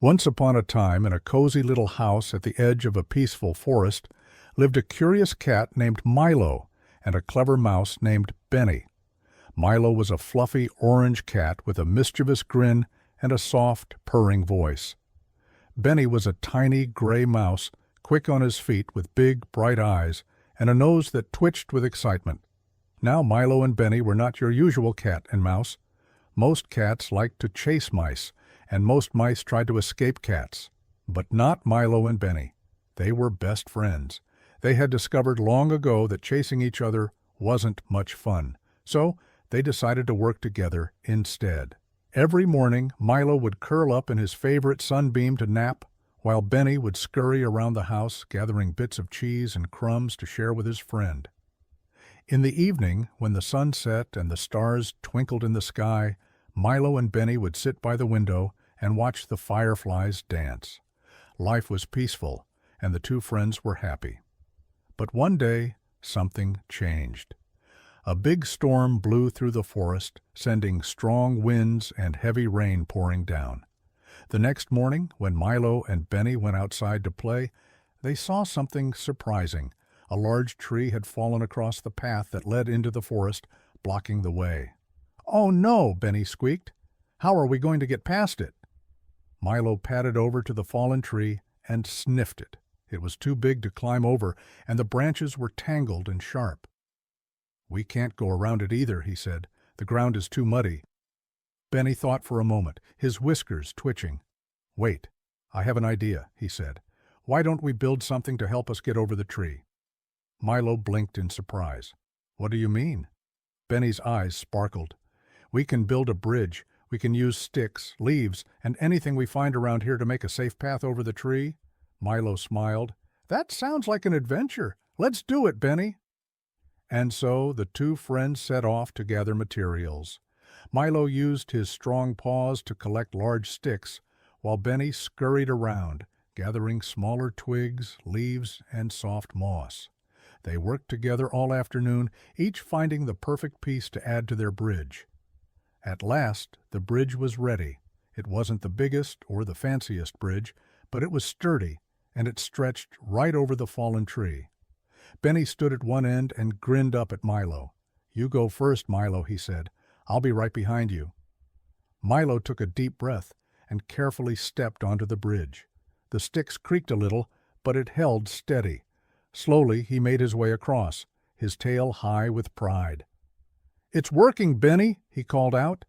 Once upon a time, in a cozy little house at the edge of a peaceful forest, lived a curious cat named Milo and a clever mouse named Benny. Milo was a fluffy orange cat with a mischievous grin and a soft, purring voice. Benny was a tiny gray mouse, quick on his feet with big, bright eyes and a nose that twitched with excitement. Now Milo and Benny were not your usual cat and mouse. Most cats liked to chase mice, and most mice tried to escape cats. But not Milo and Benny. They were best friends. They had discovered long ago that chasing each other wasn't much fun, so they decided to work together instead. Every morning, Milo would curl up in his favorite sunbeam to nap, while Benny would scurry around the house gathering bits of cheese and crumbs to share with his friend. In the evening, when the sun set and the stars twinkled in the sky, Milo and Benny would sit by the window and watch the fireflies dance. Life was peaceful, and the two friends were happy. But one day, something changed. A big storm blew through the forest, sending strong winds and heavy rain pouring down. The next morning, when Milo and Benny went outside to play, they saw something surprising. A large tree had fallen across the path that led into the forest, blocking the way. "Oh no!" Benny squeaked. "How are we going to get past it?" Milo padded over to the fallen tree and sniffed it. It was too big to climb over, and the branches were tangled and sharp. "We can't go around it either," he said. "The ground is too muddy." Benny thought for a moment, his whiskers twitching. "Wait, I have an idea," he said. "Why don't we build something to help us get over the tree?" Milo blinked in surprise. "What do you mean?" Benny's eyes sparkled. "We can build a bridge. We can use sticks, leaves, and anything we find around here to make a safe path over the tree." Milo smiled. "That sounds like an adventure. Let's do it, Benny." And so the two friends set off to gather materials. Milo used his strong paws to collect large sticks, while Benny scurried around, gathering smaller twigs, leaves, and soft moss. They worked together all afternoon, each finding the perfect piece to add to their bridge. At last, the bridge was ready. It wasn't the biggest or the fanciest bridge, but it was sturdy, and it stretched right over the fallen tree. Benny stood at one end and grinned up at Milo. "You go first, Milo," he said. "I'll be right behind you." Milo took a deep breath and carefully stepped onto the bridge. The sticks creaked a little, but it held steady. Slowly he made his way across, his tail high with pride. "It's working, Benny!" he called out.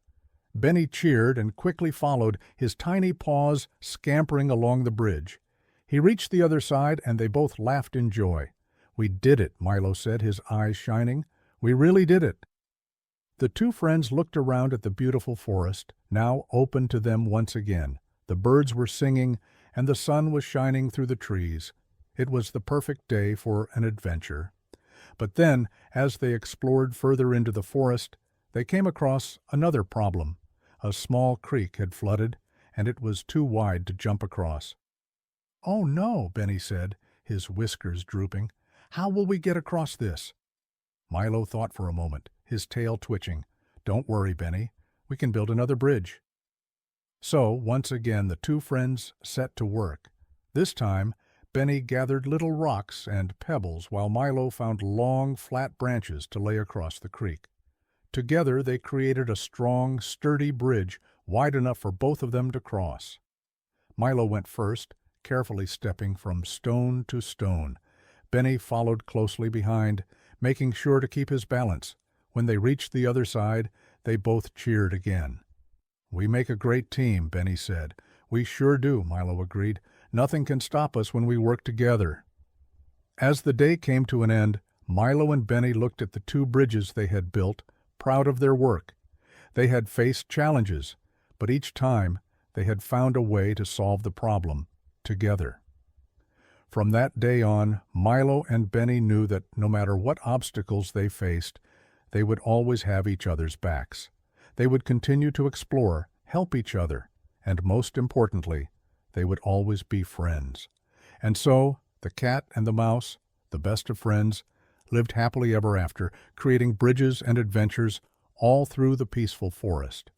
Benny cheered and quickly followed, his tiny paws scampering along the bridge. He reached the other side, and they both laughed in joy. "We did it," Milo said, his eyes shining. "We really did it." The two friends looked around at the beautiful forest, now open to them once again. The birds were singing, and the sun was shining through the trees. It was the perfect day for an adventure. But then, as they explored further into the forest, they came across another problem. A small creek had flooded, and it was too wide to jump across. "Oh no," Benny said, his whiskers drooping. "How will we get across this?" Milo thought for a moment, his tail twitching. "Don't worry, Benny. We can build another bridge." So, once again, the two friends set to work. This time, Benny gathered little rocks and pebbles while Milo found long, flat branches to lay across the creek. Together, they created a strong, sturdy bridge wide enough for both of them to cross. Milo went first, carefully stepping from stone to stone. Benny followed closely behind, making sure to keep his balance. When they reached the other side, they both cheered again. "We make a great team," Benny said. "We sure do," Milo agreed. "Nothing can stop us when we work together." As the day came to an end, Milo and Benny looked at the two bridges they had built, proud of their work. They had faced challenges, but each time they had found a way to solve the problem together. From that day on, Milo and Benny knew that no matter what obstacles they faced, they would always have each other's backs. They would continue to explore, help each other, and most importantly, they would always be friends. And so, the cat and the mouse, the best of friends, lived happily ever after, creating bridges and adventures all through the peaceful forest.